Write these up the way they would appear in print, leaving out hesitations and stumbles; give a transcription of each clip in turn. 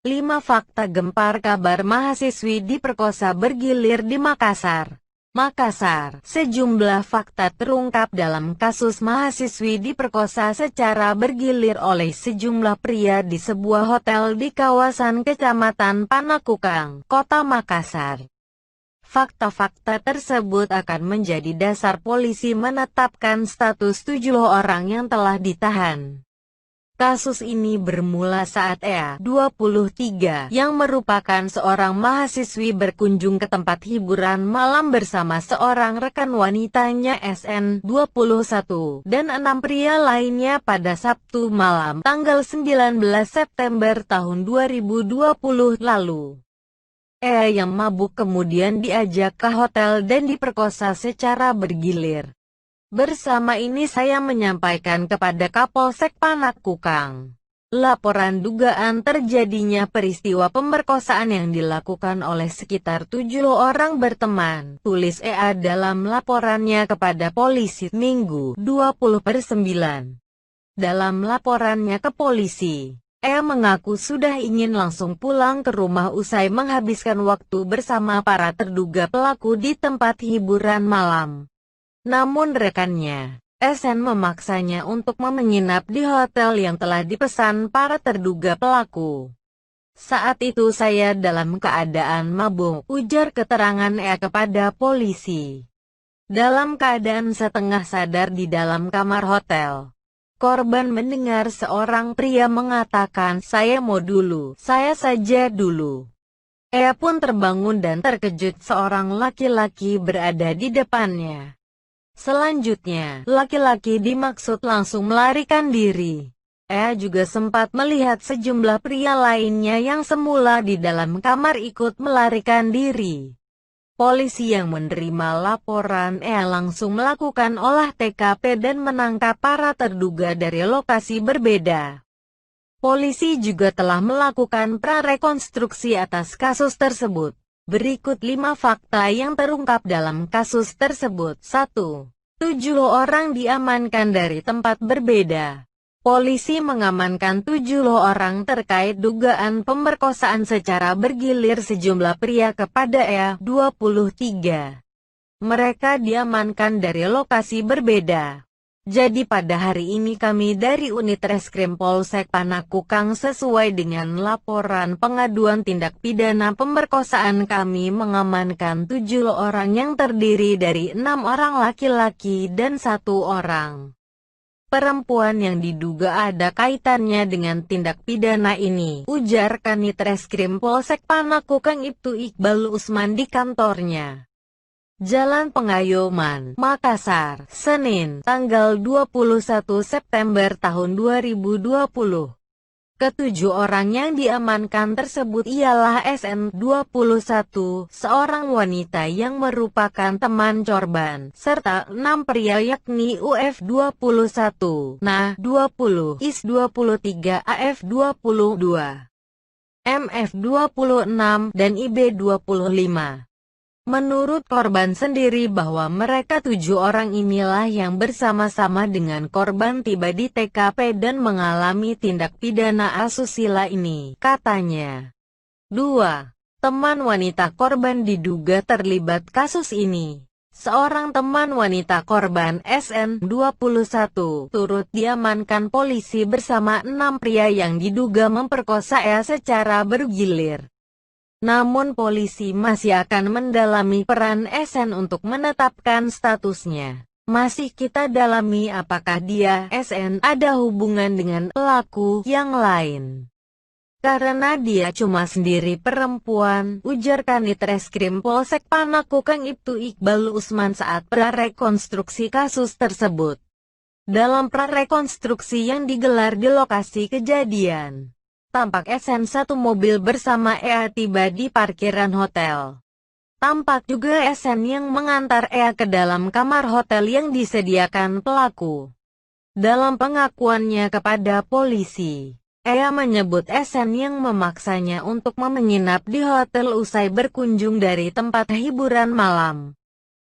5 fakta gempar kabar mahasiswi diperkosa bergilir di Makassar. Makassar, sejumlah fakta terungkap dalam kasus mahasiswi diperkosa secara bergilir oleh sejumlah pria di sebuah hotel di kawasan Kecamatan Panakukang, Kota Makassar. Fakta-fakta tersebut akan menjadi dasar polisi menetapkan status 7 orang yang telah ditahan. Kasus ini bermula saat EA, 23, yang merupakan seorang mahasiswi berkunjung ke tempat hiburan malam bersama seorang rekan wanitanya SN, 21, dan 6 pria lainnya pada Sabtu malam, tanggal 19 September tahun 2020 lalu. EA yang mabuk kemudian diajak ke hotel dan diperkosa secara bergilir. Bersama ini saya menyampaikan kepada Kapolsek Panakukang laporan dugaan terjadinya peristiwa pemerkosaan yang dilakukan oleh sekitar 7 orang berteman, tulis EA dalam laporannya kepada polisi Minggu 20/9. Dalam laporannya ke polisi, EA mengaku sudah ingin langsung pulang ke rumah usai menghabiskan waktu bersama para terduga pelaku di tempat hiburan malam. Namun rekannya, SN, memaksanya untuk menginap di hotel yang telah dipesan para terduga pelaku. Saat itu saya dalam keadaan mabuk, ujar keterangan EA kepada polisi. Dalam keadaan setengah sadar di dalam kamar hotel, korban mendengar seorang pria mengatakan, "Saya mau dulu, saya saja dulu." EA pun terbangun dan terkejut seorang laki-laki berada di depannya. Selanjutnya, laki-laki dimaksud langsung melarikan diri. EA juga sempat melihat sejumlah pria lainnya yang semula di dalam kamar ikut melarikan diri. Polisi yang menerima laporan EA langsung melakukan olah TKP dan menangkap para terduga dari lokasi berbeda. Polisi juga telah melakukan prarekonstruksi atas kasus tersebut. Berikut 5 fakta yang terungkap dalam kasus tersebut. 1. 7 orang diamankan dari tempat berbeda. Polisi mengamankan 7 orang terkait dugaan pemerkosaan secara bergilir sejumlah pria kepada EA, 23. Mereka diamankan dari lokasi berbeda. Jadi pada hari ini kami dari Unit Reskrim Polsek Panakukang sesuai dengan laporan pengaduan tindak pidana pemerkosaan kami mengamankan 7 orang yang terdiri dari 6 orang laki-laki dan 1 orang perempuan yang diduga ada kaitannya dengan tindak pidana ini, ujar Kanit Reskrim Polsek Panakukang Ibtu Iqbal Usman di kantornya. Jalan Pengayoman, Makassar, Senin, tanggal 21 September tahun 2020. Ketujuh orang yang diamankan tersebut ialah SN, 21, seorang wanita yang merupakan teman korban, serta 6 pria yakni UF 21, NA 20, IS 23, AF 22, MF 26, dan IB 25. Menurut korban sendiri bahwa mereka 7 orang inilah yang bersama-sama dengan korban tiba di TKP dan mengalami tindak pidana asusila ini, katanya. 2. Teman wanita korban diduga terlibat kasus ini. Seorang teman wanita korban SN, 21, turut diamankan polisi bersama 6 pria yang diduga memperkosa EA secara bergilir. Namun polisi masih akan mendalami peran SN untuk menetapkan statusnya. Masih kita dalami apakah dia, SN, ada hubungan dengan pelaku yang lain. Karena dia cuma sendiri perempuan, ujar Kanit Reskrim Polsek Panakukang Ibtu Iqbal Usman saat prarekonstruksi kasus tersebut. Dalam prarekonstruksi yang digelar di lokasi kejadian, tampak SN satu mobil bersama EA tiba di parkiran hotel. Tampak juga SN yang mengantar EA ke dalam kamar hotel yang disediakan pelaku. Dalam pengakuannya kepada polisi, EA menyebut SN yang memaksanya untuk menginap di hotel usai berkunjung dari tempat hiburan malam.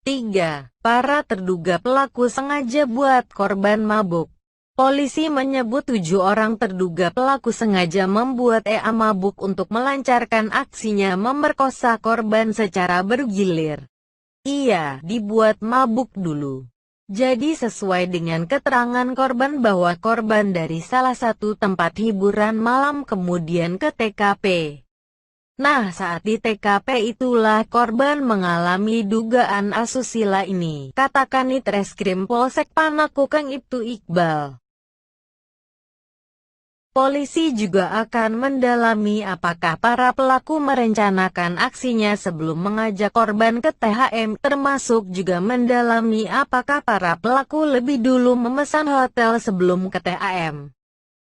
3. Para terduga pelaku sengaja buat korban mabuk. Polisi menyebut 7 orang terduga pelaku sengaja membuat EA mabuk untuk melancarkan aksinya memerkosa korban secara bergilir. Ia dibuat mabuk dulu. Jadi sesuai dengan keterangan korban bahwa korban dari salah satu tempat hiburan malam kemudian ke TKP. Nah, saat di TKP itulah korban mengalami dugaan asusila ini, katakan Ditreskrim Polsek Panakukang Ibtu Iqbal. Polisi juga akan mendalami apakah para pelaku merencanakan aksinya sebelum mengajak korban ke THM, termasuk juga mendalami apakah para pelaku lebih dulu memesan hotel sebelum ke THM.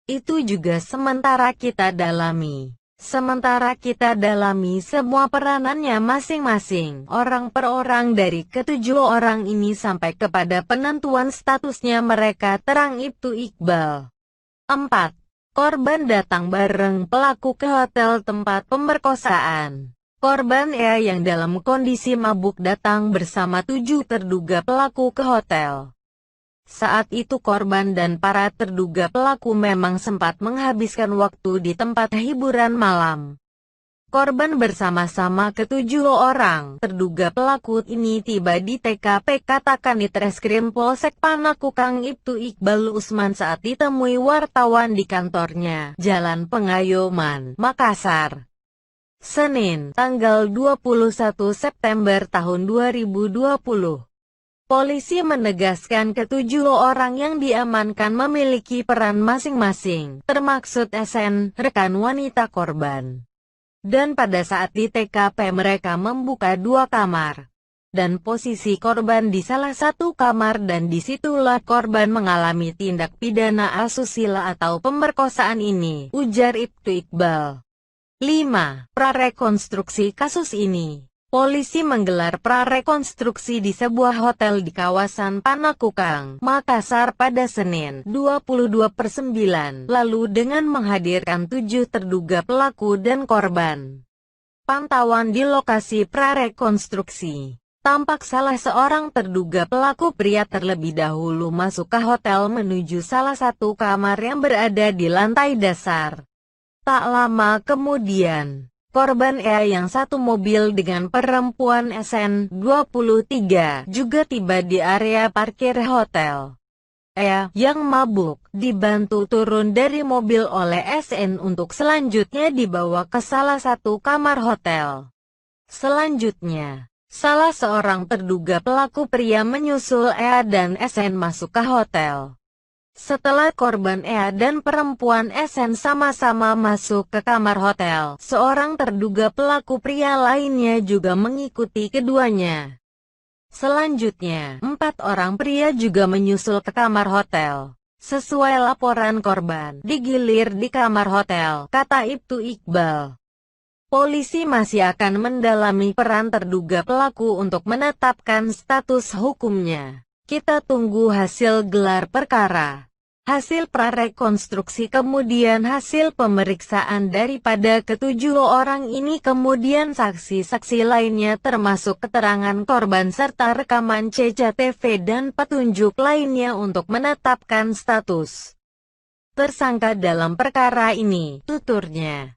Itu juga sementara kita dalami. Sementara kita dalami semua peranannya masing-masing, orang per orang dari ketujuh orang ini sampai kepada penentuan statusnya mereka, terang Ibtu Iqbal. 4. Korban datang bareng pelaku ke hotel tempat pemerkosaan. Korban EA yang dalam kondisi mabuk datang bersama 7 terduga pelaku ke hotel. Saat itu korban dan para terduga pelaku memang sempat menghabiskan waktu di tempat hiburan malam. Korban bersama-sama ketujuh orang terduga pelaku ini tiba di TKP, katakan Ditreskrim Polsek Panakukang Ibtu Iqbal Usman saat ditemui wartawan di kantornya, Jalan Pengayoman, Makassar. Senin, tanggal 21 September tahun 2020. Polisi menegaskan ketujuh orang yang diamankan memiliki peran masing-masing, termaksud SN, rekan wanita korban. Dan pada saat di TKP mereka membuka 2 kamar. Dan posisi korban di salah satu kamar dan disitulah korban mengalami tindak pidana asusila atau pemerkosaan ini, ujar Ibtu Iqbal. 5. Prarekonstruksi kasus ini. Polisi menggelar prarekonstruksi di sebuah hotel di kawasan Panakukang, Makassar pada Senin, 22/9, lalu dengan menghadirkan 7 terduga pelaku dan korban. Pantauan di lokasi prarekonstruksi. Tampak salah seorang terduga pelaku pria terlebih dahulu masuk ke hotel menuju salah satu kamar yang berada di lantai dasar. Tak lama kemudian, korban EA yang satu mobil dengan perempuan SN, 23, juga tiba di area parkir hotel. EA, yang mabuk, dibantu turun dari mobil oleh SN untuk selanjutnya dibawa ke salah satu kamar hotel. Selanjutnya, salah seorang terduga pelaku pria menyusul EA dan SN masuk ke hotel. Setelah korban EA dan perempuan SN sama-sama masuk ke kamar hotel, seorang terduga pelaku pria lainnya juga mengikuti keduanya. Selanjutnya, 4 orang pria juga menyusul ke kamar hotel. Sesuai laporan korban, digilir di kamar hotel, kata Ibtu Iqbal. Polisi masih akan mendalami peran terduga pelaku untuk menetapkan status hukumnya. Kita tunggu hasil gelar perkara. Hasil prarekonstruksi kemudian hasil pemeriksaan daripada ketujuh orang ini kemudian saksi-saksi lainnya termasuk keterangan korban serta rekaman CCTV dan petunjuk lainnya untuk menetapkan status tersangka dalam perkara ini, tuturnya.